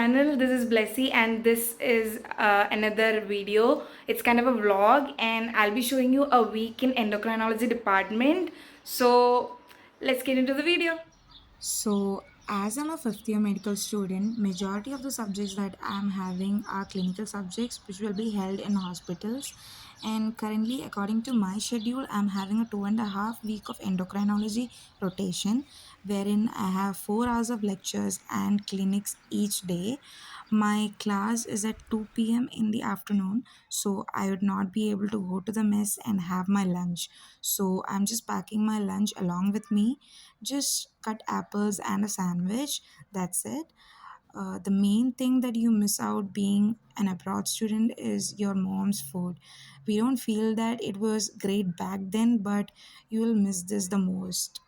channel. This is Blessy, and this is another video. It's kind of a vlog, and I'll be showing you a week in endocrinology department. So let's get into the video. So, as I'm a fifth year medical student, majority of the subjects that I'm having are clinical subjects which will be held in hospitals. And currently, according to my schedule, I'm having a 2.5 week of endocrinology rotation, wherein I have 4 hours of lectures and clinics each day. My class is at 2 p.m. in the afternoon, so I would not be able to go to the mess and have my lunch. So I'm just packing my lunch along with me, just cut apples and a sandwich. That's it. The main thing that you miss out being an abroad student is your mom's food. We don't feel that it was great back then, but you will miss this the most.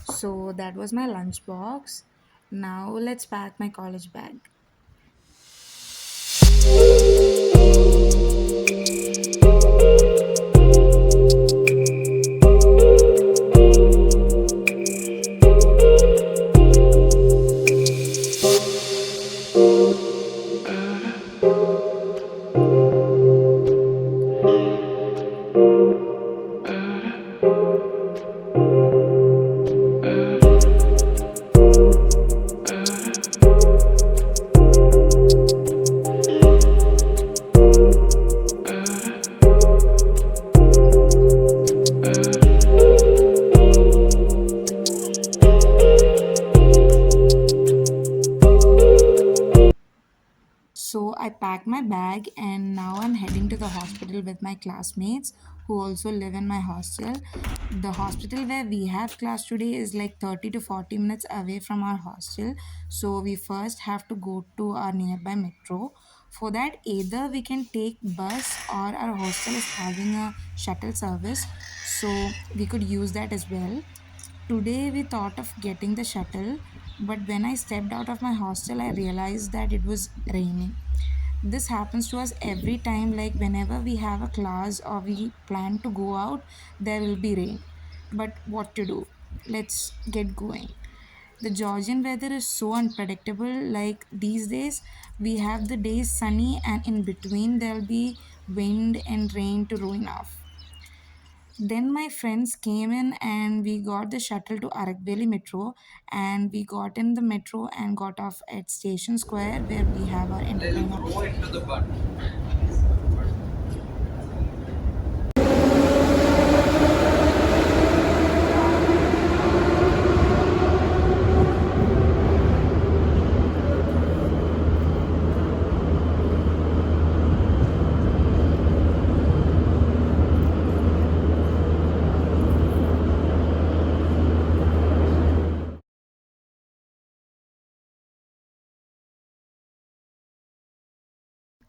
So that was my lunch box. Now let's pack my college bag. So I packed my bag and now I'm heading to the hospital with my classmates who also live in my hostel. The hospital where we have class today is like 30 to 40 minutes away from our hostel. So we first have to go to our nearby metro. For that, either we can take bus or our hostel is having a shuttle service. So we could use that as well. Today we thought of getting the shuttle, but when I stepped out of my hostel, I realized that it was raining. This happens to us every time, like whenever we have a class or we plan to go out, there will be rain. But what to do? Let's get going. The Georgian weather is so unpredictable. Like these days, we have the days sunny, and in between, there'll be wind and rain to ruin off. Then my friends came in and we got the shuttle to Arakbeli metro, and we got in the metro and got off at Station Square where we have our endocrinology.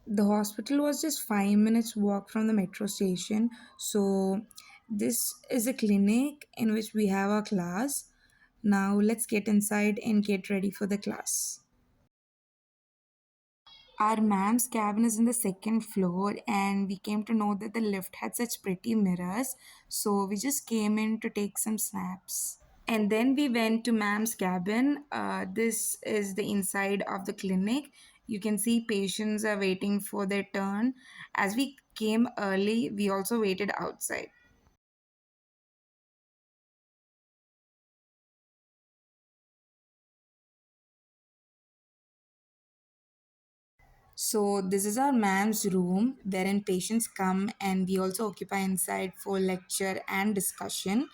The hospital was just 5 minutes walk from the metro station. So this is a clinic in which we have our class. Now let's get inside and get ready for the class. Our ma'am's cabin is in the second floor, and we came to know that the lift had such pretty mirrors, so we just came in to take some snaps. And then we went to ma'am's cabin. This is the inside of the clinic. You can see patients are waiting for their turn. As we came early, we also waited outside. So this is our ma'am's room wherein patients come, and we also occupy inside for lecture and discussion.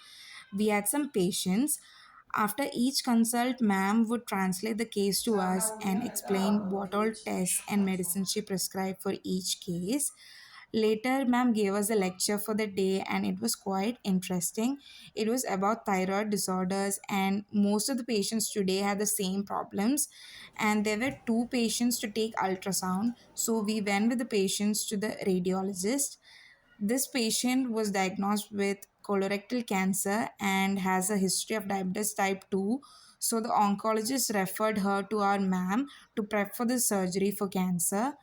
We had some patients. After each consult, ma'am would translate the case to us and explain what all tests and medicines she prescribed for each case. Later, ma'am gave us a lecture for the day, and it was quite interesting. It was about thyroid disorders, and most of the patients today had the same problems. And there were two patients to take ultrasound, so we went with the patients to the radiologist. This patient was diagnosed with colorectal cancer and has a history of diabetes type 2. So the oncologist referred her to our ma'am to prep for the surgery for cancer.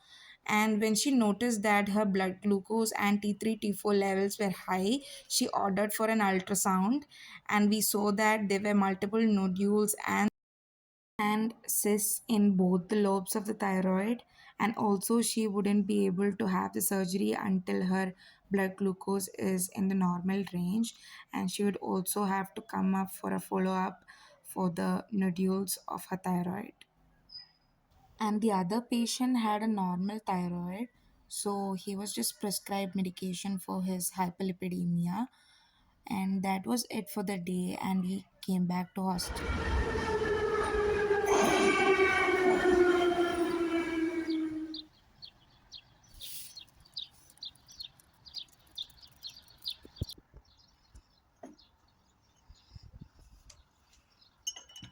And when she noticed that her blood glucose and T3 T4 levels were high, she ordered for an ultrasound, and we saw that there were multiple nodules and cysts in both the lobes of the thyroid. And also she wouldn't be able to have the surgery until her blood glucose is in the normal range, and she would also have to come up for a follow up for the nodules of her thyroid. And the other patient had a normal thyroid, so he was just prescribed medication for his hyperlipidemia, and that was it for the day, and he came back to hostel.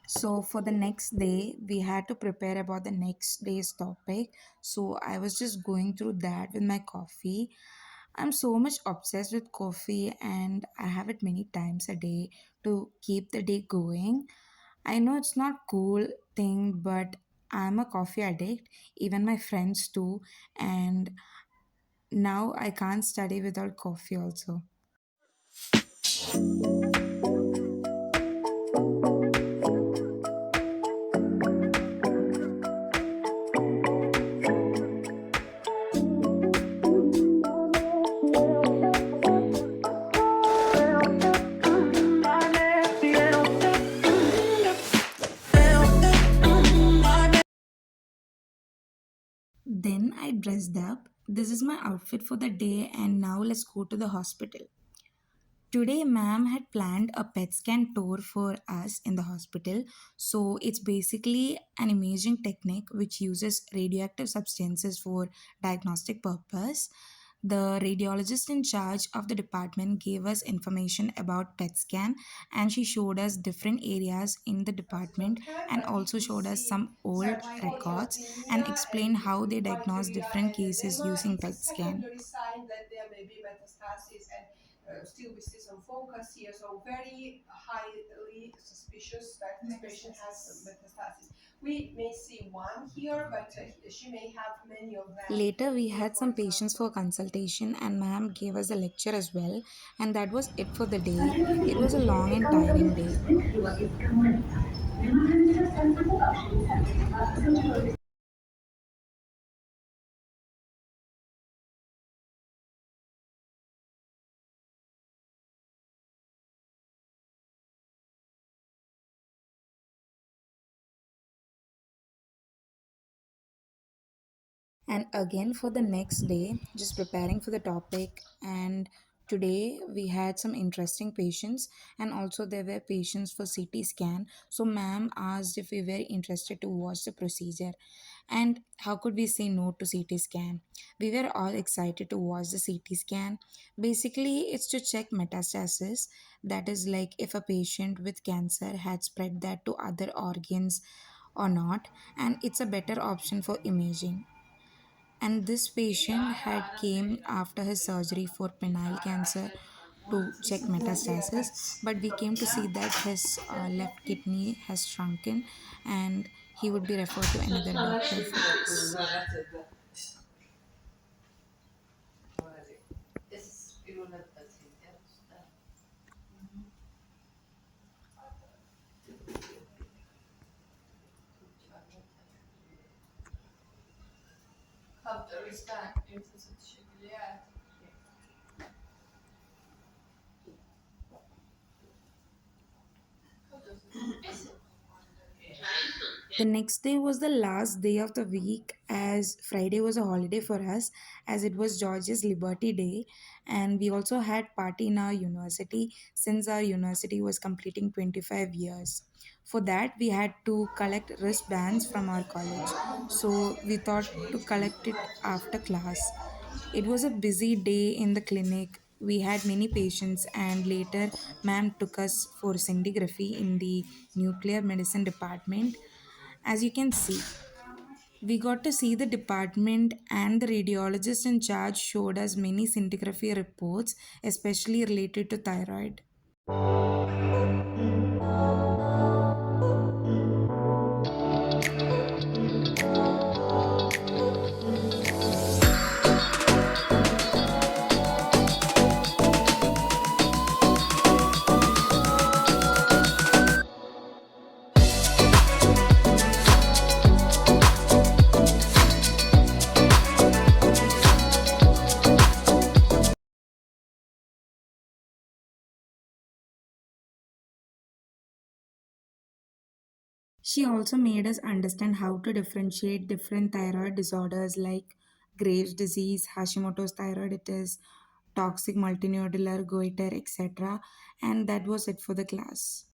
So for the next day, we had to prepare about the next day's topic. So I was just going through that with my coffee. I'm so much obsessed with coffee, and I have it many times a day to keep the day going. I know it's not cool thing, but I'm a coffee addict, even my friends too, and now I can't study without coffee also. Then I dressed up. This is my outfit for the day, and now let's go to the hospital. Today, ma'am had planned a PET scan tour for us in the hospital. So, it's basically an imaging technique which uses radioactive substances for diagnostic purpose. The radiologist in charge of the department gave us information about PET scan, and she showed us different areas in the department Okay, and but also if you showed us see some old records and hypoeosinophilia and explained how they diagnose microglial different cases edema, using it's a PET scan. secondary sign that there may be metastasis, and still we see some focus here, so very highly suspicious that this patient has some metastasis. We may see one here, but she may have many of them Later, we here, had for some patients for example. consultation, and ma'am gave us a lecture as well. And that was it for the day. It was a long and tiring day. And again for the next day, just preparing for the topic. And today we had some interesting patients, and also there were patients for CT scan. So ma'am asked if we were interested to watch the procedure, and how could we say no to CT scan? We were all excited to watch the CT scan. Basically, it's to check metastasis, that is like if a patient with cancer had spread that to other organs or not, and it's a better option for imaging. And this patient had came after his surgery for penile cancer to check metastasis, but we came to see that his left kidney has shrunken, and he would be referred to another doctor for this. The next day was the last day of the week, as Friday was a holiday for us, as it was George's Liberty Day, and we also had party in our university since our university was completing 25 years. For that, we had to collect wristbands from our college. So we thought to collect it after class. It was a busy day in the clinic. We had many patients, and later, ma'am took us for scintigraphy in the nuclear medicine department. As you can see, we got to see the department, and the radiologist in charge showed us many scintigraphy reports, especially related to thyroid. She also made us understand how to differentiate different thyroid disorders like Graves' disease, Hashimoto's thyroiditis, toxic multinodular goiter, etc. And that was it for the class.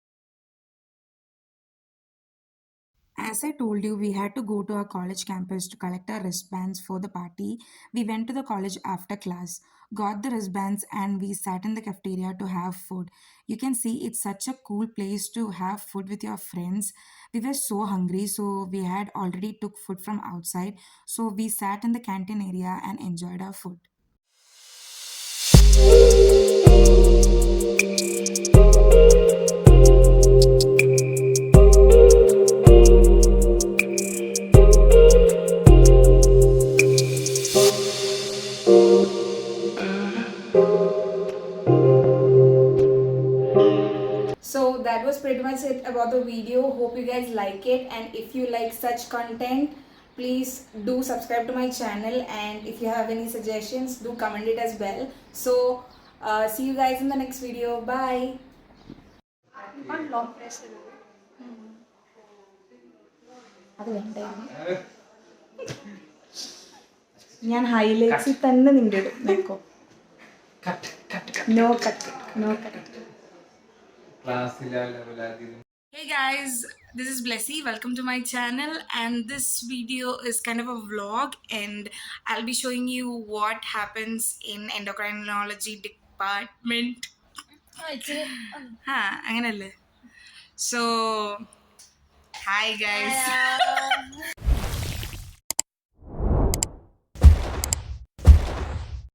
As I told you, we had to go to our college campus to collect our wristbands for the party. We went to the college after class, got the wristbands, and we sat in the cafeteria to have food. You can see it's such a cool place to have food with your friends. We were so hungry, so we had already took food from outside. So we sat in the canteen area and enjoyed our food. So that was pretty much it about the video. Hope you guys like it, and if you like such content, please do subscribe to my channel, and if you have any suggestions, do comment it as well. So see you guys in the next video. Bye. One long press. അത് വേണ്ടായിരുന്നു. ഞാൻ ഹൈലൈറ്റ്സിൽ തന്നെ നിന്റെ ഇടും നോക്കോ. No cut, no cut. Hey guys, this is Blessy. Welcome to my channel, and this video is kind of a vlog, and I'll be showing you what happens in endocrinology department. അങ്ങനല്ലേ. So, hi guys.